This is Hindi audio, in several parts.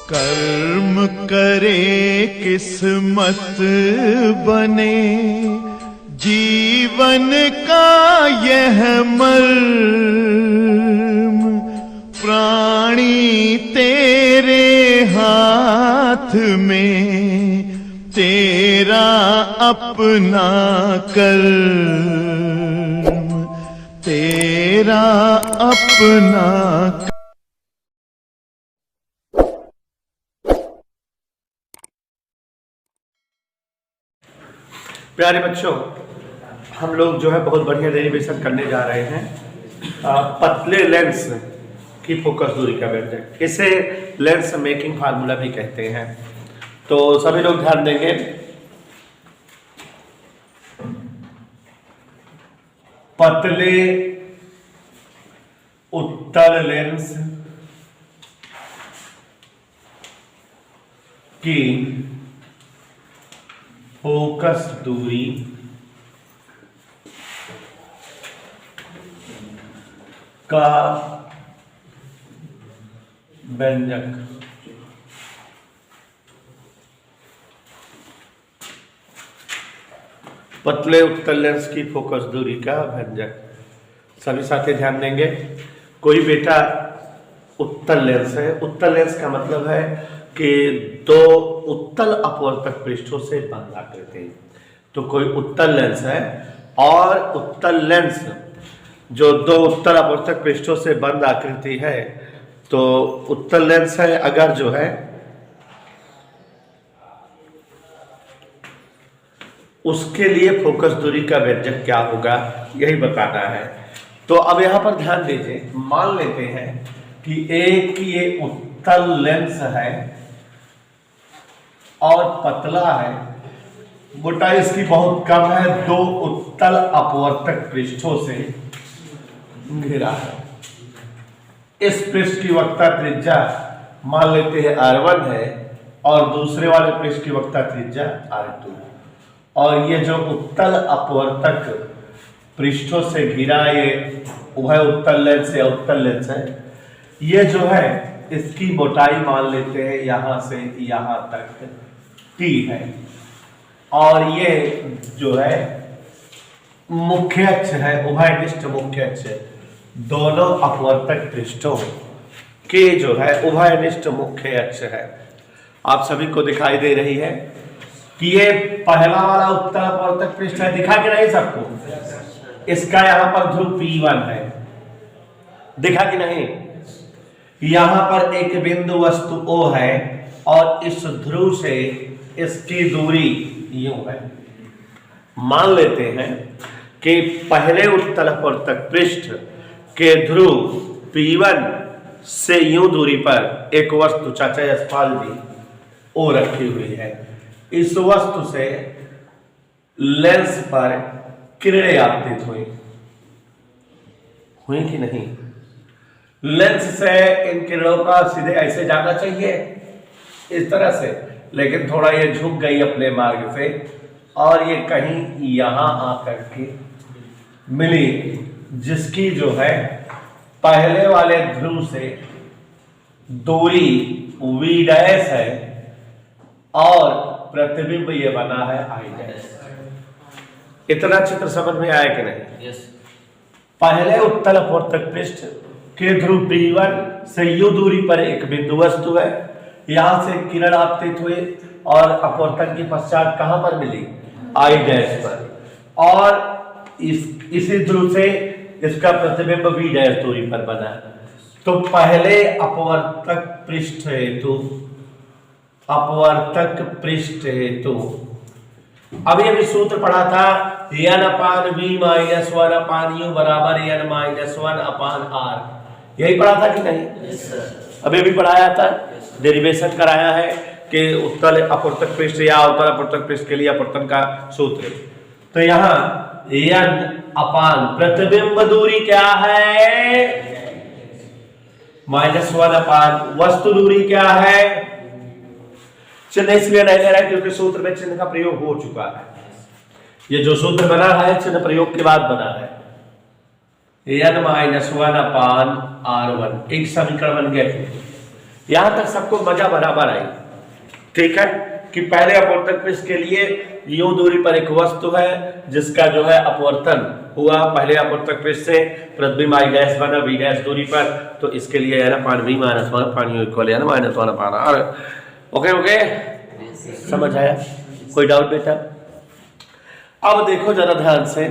कर्म करे किस्मत बने, जीवन का यह मर्म, प्राणी तेरे हाथ में, तेरा अपना कर्म, तेरा अपना। प्यारे बच्चों, हम लोग जो है बहुत बढ़िया डेरिवेशन करने जा रहे हैं पतले लेंस की फोकस दूरी का व्यंजक। इसे लेंस मेकिंग फार्मूला भी कहते हैं। तो सभी लोग ध्यान देंगे। पतले उत्तल लेंस की फोकस दूरी का व्यंजक। पतले उत्तल लेंस की फोकस दूरी का व्यंजक। सभी साथी ध्यान देंगे। कोई बेटा उत्तल लेंस है। उत्तल लेंस का मतलब है कि दो उत्तल अपवर्तक पृष्ठों से बंद आकृति। तो कोई उत्तल लेंस है और उत्तल लेंस जो दो उत्तल अपवर्तक पृष्ठों से बंद आकृति है, तो उत्तल लेंस है अगर जो है उसके लिए फोकस दूरी का व्यंजक क्या होगा, यही बताना है। तो अब यहां पर ध्यान दीजिए। मान लेते हैं कि एक ये उत्तल लेंस है और पतला है, मोटाई इसकी बहुत कम है, दो उत्तल अपवर्तक पृष्ठों से घिरा है। इस पृष्ठ की वक्रता त्रिज्या मान लेते हैं R1 है और दूसरे वाले पृष्ठ की वक्रता त्रिज्या R2। और ये जो उत्तल अपवर्तक पृष्ठों से घिरा ये उभय उत्तल लेंस या उत्तल लेंस है, ये जो है इसकी मोटाई मान लेते हैं यहां से यहां तक T है। और ये जो है मुख्य अक्ष है, उभयनिष्ठ मुख्य अक्ष, दोनों अपवर्तक पृष्ठों के जो है उभयनिष्ठ मुख्य अक्ष है। आप सभी को दिखाई दे रही है कि ये पहला वाला उत्तल अपवर्तक पृष्ठ है। दिखा कि नहीं सबको? इसका यहां पर ध्रुव P1 है। दिखा कि नहीं? यहां पर एक बिंदु वस्तु O है और इस ध्रुव से इसकी दूरी यूं है। मान लेते हैं कि पहले उत्तल अपवर्तक पृष्ठ के ध्रुव P1 से यूं दूरी पर एक वस्तु चाचा यशपाल जी O रखी हुई है। इस वस्तु से लेंस पर किरणें आपतित हुई कि नहीं? लेंस से इन किरणों का सीधे ऐसे जाना चाहिए इस तरह से, लेकिन थोड़ा ये झुक गई अपने मार्ग से और ये कहीं यहां आकर के मिली, जिसकी जो है पहले वाले ध्रुव से दूरी V डैश है और प्रतिबिंब ये बना है I डैश। इतना चित्र समझ में आया कि नहीं? yes. पहले उत्तल अपवर्तक पृष्ठ के ध्रुव P1 से यूं दूरी पर एक बिंदु वस्तु है। यहां से किरण आपतित हुई और अपवर्तन के पश्चात कहां पर मिली? I डैश पर। और इसी ध्रुव से इसका प्रतिबिंब V डैश दूरी पर बना है। तो पहले अपवर्तक पृष्ठ हेतु अभी सूत्र पढ़ा था n/v-1/u बराबर n-1/r। यही पढ़ा था कि नहीं? yes, अभी भी पढ़ाया था। डेरिवेशन कराया है कि उत्तल अपवर्तक पृष्ठ या उत्तल अपवर्तक पृष्ठ के लिए अपवर्तन का सूत्र। तो यहाँ n अपान प्रतिबिंब दूरी क्या है? -1 अपान वस्तु दूरी क्या है? चिन्ह इसलिए नहीं ले रहा है क्योंकि सूत्र में चिन्ह का प्रयोग हो चुका है। ये जो सूत्र बना है चिन्ह प्रयोग के बाद बना है। n-1/r1 एक समीकरण बन गया। यहां तक सबको मजा बराबर आई। ठीक है कि पहले अपवर्तक पृष्ठ के लिए यूं दूरी पर एक वस्तु है जिसका जो है अपवर्तन हुआ पहले अपवर्तक पृष्ठ से प्रतिबिंब I डैश बना V डैश दूरी पर, तो इसके लिए है ना पान V माइनस वन पान U इक्वल है ना माइनस वन पान R। ओके ओके समझ आया? कोई डाउट बेटा? अब देखो जरा ध्यान से,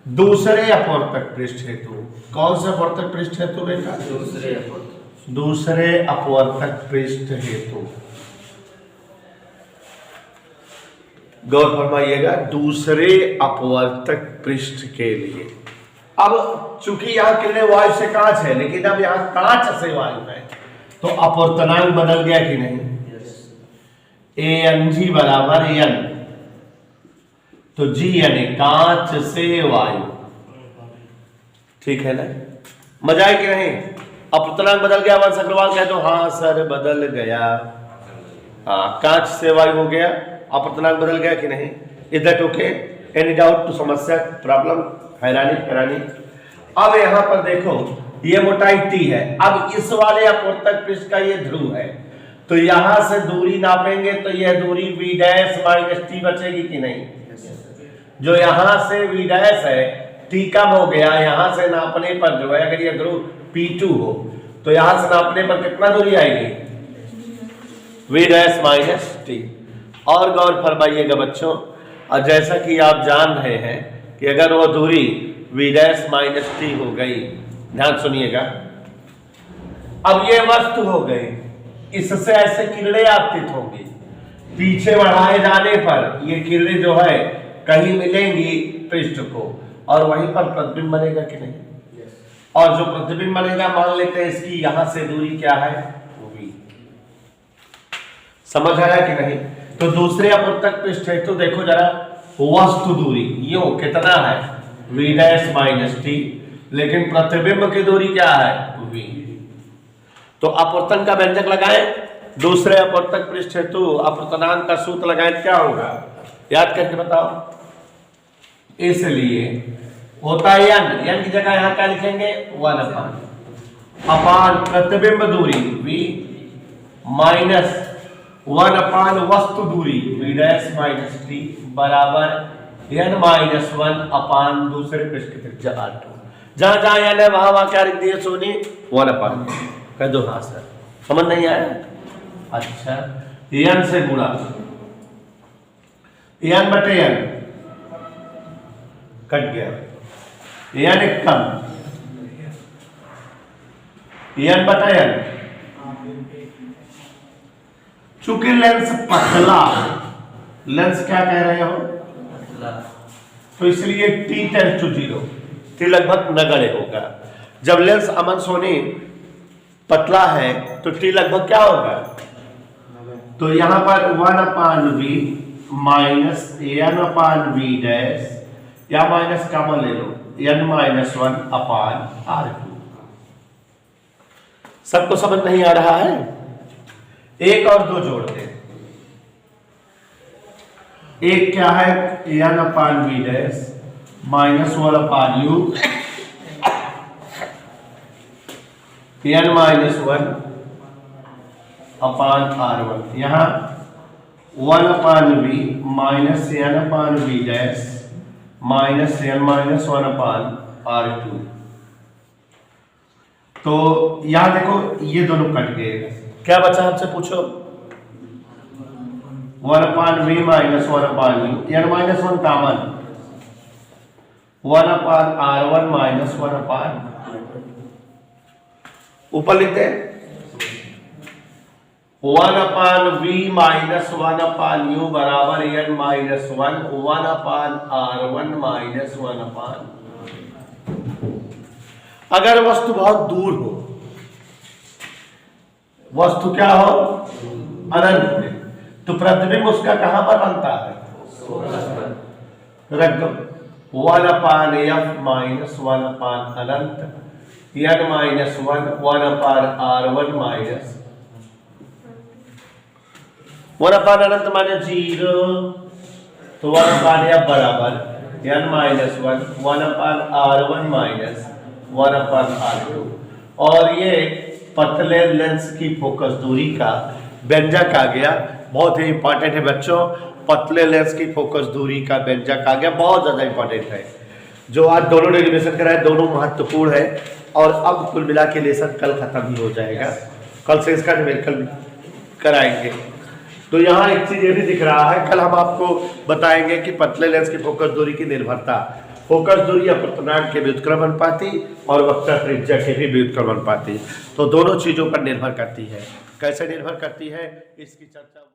दूसरे अपवर्तक पृष्ठ हेतु, कौन सा अपवर्तक पृष्ठ हेतु बेटा? दूसरे अपवर्तक पृष्ठ हेतु, गौर फरमाइएगा, दूसरे अपवर्तक पृष्ठ के लिए। अब चूंकि यहां किरणें वायु से कांच है, लेकिन अब यहां कांच से वायु है, तो अपवर्तनांक बदल गया कि नहीं? ANG बराबर N, तो G यानी कांच से वायु। ठीक है ना? मजा है कि नहीं? अपवर्तनांक बदल गया। वंश अग्रवाल कहे तो हाँ सर बदल गया। हाँ, कांच से वायु हो गया, अपवर्तनांक बदल गया कि नहीं? Is that okay? Any doubt? तो समस्या प्रॉब्लम हैरानी। अब यहां पर देखो ये मोटाई T है। अब इस वाले अपवर्तक पृष्ठ का ये ध्रुव है, तो यहां से दूरी नापेंगे तो यह दूरी V डैश माइनस T बचेगी कि नहीं? जो यहां से V डैश है T कम हो गया, यहां से नापने पर जो है अगर ये ध्रुव P2 हो तो यहां से नापने पर कितना दूरी आएगी? V dash minus T। और गौर फरमाइएगा बच्चों, और जैसा कि आप जान रहे हैं कि अगर वो दूरी V डैश माइनस T हो गई, ध्यान सुनिएगा, अब ये वस्तु हो गई, इससे ऐसे किरणें आपतित होंगी, पीछे बढ़ाए जाने पर ये किरणें जो है कहीं मिलेंगी पृष्ठ को, और वहीं पर प्रतिबिंब बनेगा कि नहीं? और जो प्रतिबिंब बनेगा मान लेते हैं इसकी यहां से दूरी क्या है? V। समझ आया कि नहीं? तो दूसरे अपवर्तक पृष्ठ है तो देखो जरा, वस्तु दूरी यो कितना है? V डैश माइनस T, लेकिन प्रतिबिंब की दूरी क्या है? V। तो अपवर्तन का व्यंजक लगाएं, दूसरे अपवर्तक पृष्ठ हेतु अपवर्तनांक का सूत्र लगाएं, क्या होगा? याद करके बताओ। इसलिए होता है n की जगह यहां क्या लिखेंगे? 1 अपान प्रतिबिंब दूरी V माइनस 1 अपान वस्तु दूरी V डैश माइनस T बराबर n माइनस 1 अपान दूसरे पृष्ठ की त्रिज्या R2। जहां जहां n है वहां क्या लिख दिए सोनी? 1 अपान। कह दो हाँ सर, समझ नहीं आया? अच्छा, n से गुणा, n बटे n कट गया, n एक कम, n बटा n। चूंकि लेंस पतला, लेंस क्या कह रहे हो? तो इसलिए T टेंड्स टू 0, T लगभग नगण्य होगा। जब लेंस अमन सोनी पतला है तो T लगभग क्या होगा? तो यहां पर 1 अपान V माइनस n अपान V डैश, या माइनस कॉमन ले लो, n माइनस 1 अपान R2। सबको समझ नहीं आ रहा है? एक और दो जोड़ते हैं। एक क्या है? n अपान V डैश माइनस 1 अपान U, n माइनस 1 अपान R1। यहां 1 अपान V माइनस n अपान V dash minus n minus 1 अपान R2। तो यहां देखो ये दोनों कट गए, क्या बचा हमसे पूछो? 1 अपान V माइनस 1 अपान U, n माइनस 1 कॉमन, 1 अपान R1 माइनस 1 अपान, ऊपर लिखते हैं 1 अपान V माइनस 1 अपान U बराबर n माइनस 1 अपान R1 माइनस 1 अपान। अगर वस्तु बहुत दूर हो, वस्तु क्या हो? अनंत में, तो प्रतिबिंब उसका कहां पर बनता है? रख दो 1 अपान F माइनस 1 अपान अनंत, n माइनस 1 अपान R1 माइनस 1 अपान अनंत माने 0, तो 1 अपान F बराबर n माइनस 1 अपान R1 माइनस 1 अपान R2। और ये पतले लेंस की फोकस दूरी का व्यंजक आ गया। बहुत ही इंपॉर्टेंट है बच्चों, पतले लेंस की फोकस दूरी का व्यंजक आ गया, बहुत ज्यादा इंपॉर्टेंट है। जो आज दोनों डेरिवेशन कराए दोनों महत्वपूर्ण है। और अब कुल मिला के लेसन कल खत्म ही हो जाएगा, कल से इसका न्यूमेरिकल कराएंगे। तो यहाँ एक चीज ये भी दिख रहा है, कल हम आपको बताएंगे कि पतले लेंस की फोकस दूरी की निर्भरता, फोकस दूरी अपवर्तनांक के व्युत्क्रम अनुपाती और वक्र त्रिज्या के भी व्युत्क्रम अनुपाती, तो दोनों चीजों पर निर्भर करती है। कैसे निर्भर करती है इसकी चर्चा